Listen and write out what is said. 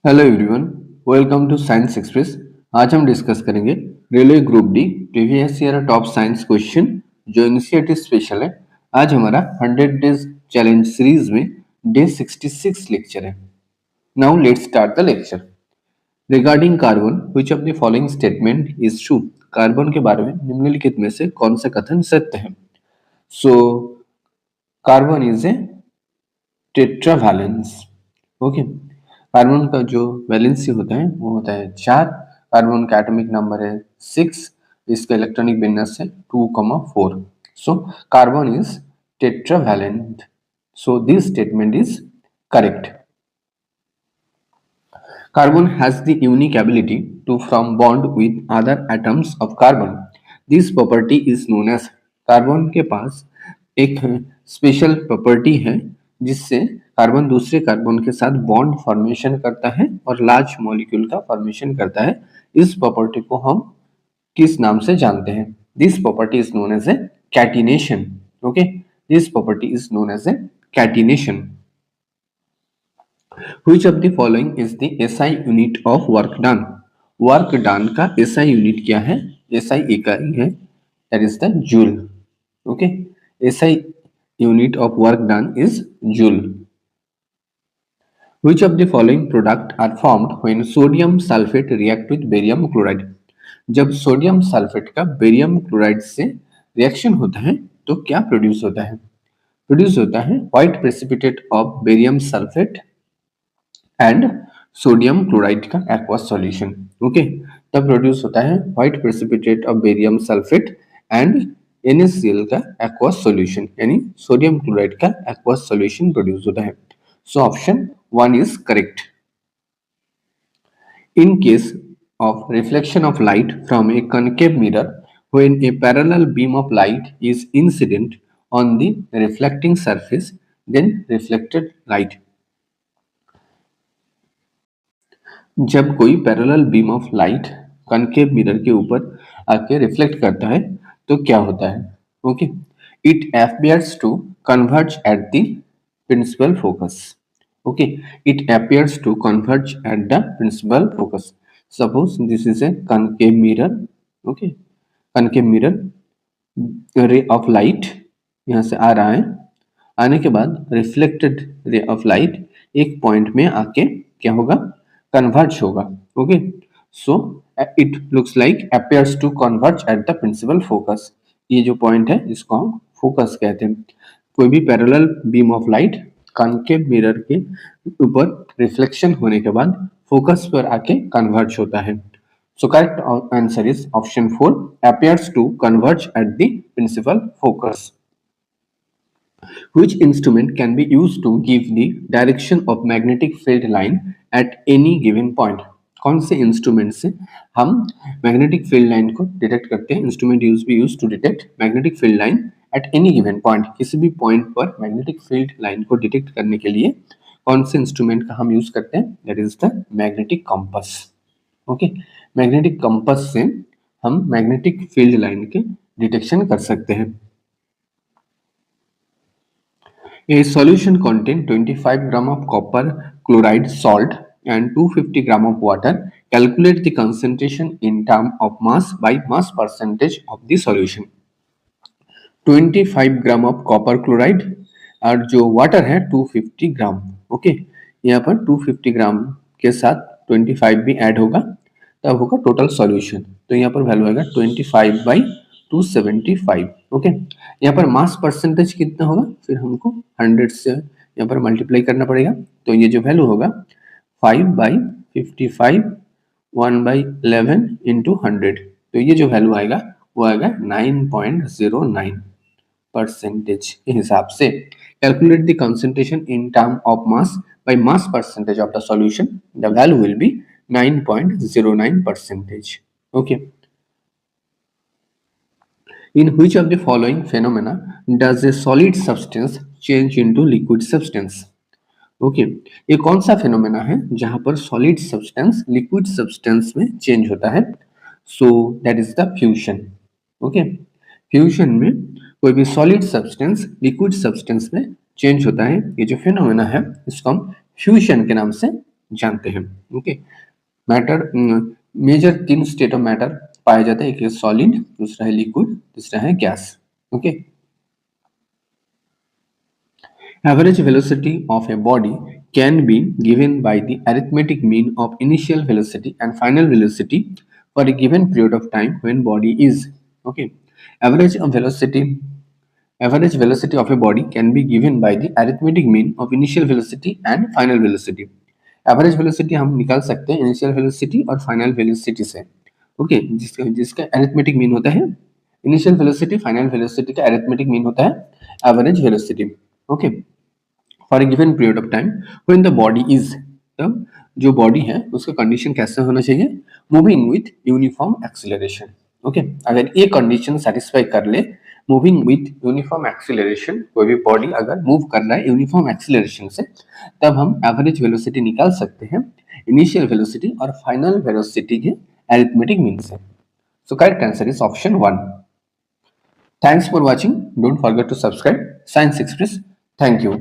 Hello everyone, welcome to Science Express. आज हम discuss करेंगे railway group D previous year top science question जो initiative special है। आज हमारा 100 डेज चैलेंज सीरीज में डे 66 लेक्चर है। Now let's start the lecture. Regarding carbon, which of the following statement is true? कार्बन के बारे में निम्नलिखित में से कौन सा कथन सत्य है? So carbon is a tetravalence. Okay, carbon का जो वैलेंसी होता है वो होता है 4। कार्बन का एटॉमिक नंबर है 6। इसका इलेक्ट्रॉनिक विन्यास है 2,4। सो carbon is tetravalent. So this statement is correct. Carbon has the unique ability to form bond with other atoms of carbon. This property is known as। Carbon के पास एक special property है जिससे carbon दूसरे carbon के साथ bond formation करता है और लार्ज मॉलिक्यूल का फॉर्मेशन करता है। इस प्रॉपर्टी को हम किस नाम से जानते हैं? This property is known as a catenation. Okay, this property is known as a catenation. Which of the following is the SI unit of work done? Work done का SI यूनिट क्या है? SI इकाई है, that is the joule. Okay, SI unit of work done is joule. Which of the following product are formed when sodium sulfate react with barium chloride? जब sodium sulphate का barium chloride से reaction होता है तो क्या produce होता है? Produce होता है white precipitate of barium sulphate and sodium chloride का एक्वस सॉल्यूशन। ओके, तब प्रोड्यूस होता है white precipitate of barium sulphate and NaCl का एक्वस सॉल्यूशन, यानी सोडियम क्लोराइड का एक्वस सॉल्यूशन प्रोड्यूस होता है। So option 1 is correct. In case of reflection of light from a concave mirror, when a parallel beam of light is incident on the reflecting surface, then reflected light। जब कोई parallel beam of light concave mirror के ऊपर आके reflect करता है तो क्या होता है? Okay, it appears to converge at the principal focus। Okay, it appears to converge at the principal focus। suppose this is a concave mirror। Okay, concave mirror, ray of light यहाँ से आ रहा है, आने के बाद रिफ्लेक्टेड रे ऑफ लाइट एक point में आके क्या होगा? कन्वर्ज होगा। Okay, so it looks like appears to converge at the principal focus. ये जो पॉइंट है इसको हम फोकस कहते हैं। कोई भी parallel beam of light concave mirror के ऊपर रिफ्लेक्शन होने के बाद फोकस पर आके कन्वर्ज होता है। So correct answer is option 4, appears to converge at the principal focus। Which instrument can be used to give the direction of magnetic field line at any given point? कौन से instrument से हम magnetic field line को detect करते हैं? Instrument use to detect magnetic field line at any given point. किसी भी point पर मैग्नेटिक फील्ड लाइन को डिटेक्ट करने के लिए कौन से इंस्ट्रूमेंट का हम यूज करते हैं? That is the magnetic compass. Okay, magnetic compass से हम मैग्नेटिक फील्ड लाइन के डिटेक्शन कर सकते हैं। A solution contain 25 gram of copper chloride salt and 250 gram of water. Calculate the concentration in term of mass by mass percentage of the solution। 25 gram of copper chloride और जो water है 250 ग्राम। Okay, यहाँ पर 250 ग्राम के साथ 25 भी add होगा, तब होगा टोटल सॉल्यूशन। तो यहाँ पर वैल्यू आएगा 25/275। ओके, यहाँ पर मास परसेंटेज कितना होगा? फिर हमको 100 से यहाँ पर मल्टीप्लाई करना पड़ेगा। तो ये जो वैल्यू होगा 5/55 1/11 इंटू 100, तो ये जो वैल्यू आएगा वो आएगा 9.09 परसेंटेज के हिसाब से। Calculate the concentration in term of mass by mass percentage of the solution. The value will be 9.09 percentage। Okay, in which of the following phenomena does a solid substance change into liquid substance? Okay, ये कौन सा phenomena है जहां पर solid substance liquid substance में change होता है? So that is the fusion. Okay, fusion में कोई भी सॉलिड सब्सटेंस लिक्विड सब्सटेंस में चेंज होता है। ये जो फिनोमेना है इसको हम फ्यूजन के नाम से जानते हैं। Okay, matter major 3 state of matter पाया जाता है, एक है सॉलिड, दूसरा है लिक्विड, तीसरा है gas. Okay, average velocity of a body can be given by the arithmetic mean of initial velocity and final velocity for a given period of time when body is. Okay, average of velocity average velocity of a body can be given by the arithmetic mean of initial velocity and final velocity. Average velocity हम निकाल सकते हैं initial velocity और final velocity से। Okay, जिसका जिसका arithmetic mean होता है इनिशियल वेलोसिटी, फाइनल वेलोसिटी का अरिथमेटिक मीन होता है average velocity. Okay, for a given period of time when the body is, तब जो बॉडी है उसका कंडीशन कैसे होना चाहिए, moving with uniform acceleration. Okay, अगर ये कंडीशन सेटिस्फाई कर ले, मूविंग विथ यूनिफॉर्म एक्सीलरेशन, कोई भी बॉडी अगर मूव कर रहा है यूनिफॉर्म एक्सीलरेशन से, तब हम एवरेज वेलोसिटी निकाल सकते हैं इनिशियल वेलोसिटी और फाइनल वेलोसिटी के अरिथमेटिक मीन से। So correct answer is option 1। Thanks for watching, don't forget to subscribe Science Express. Thank you.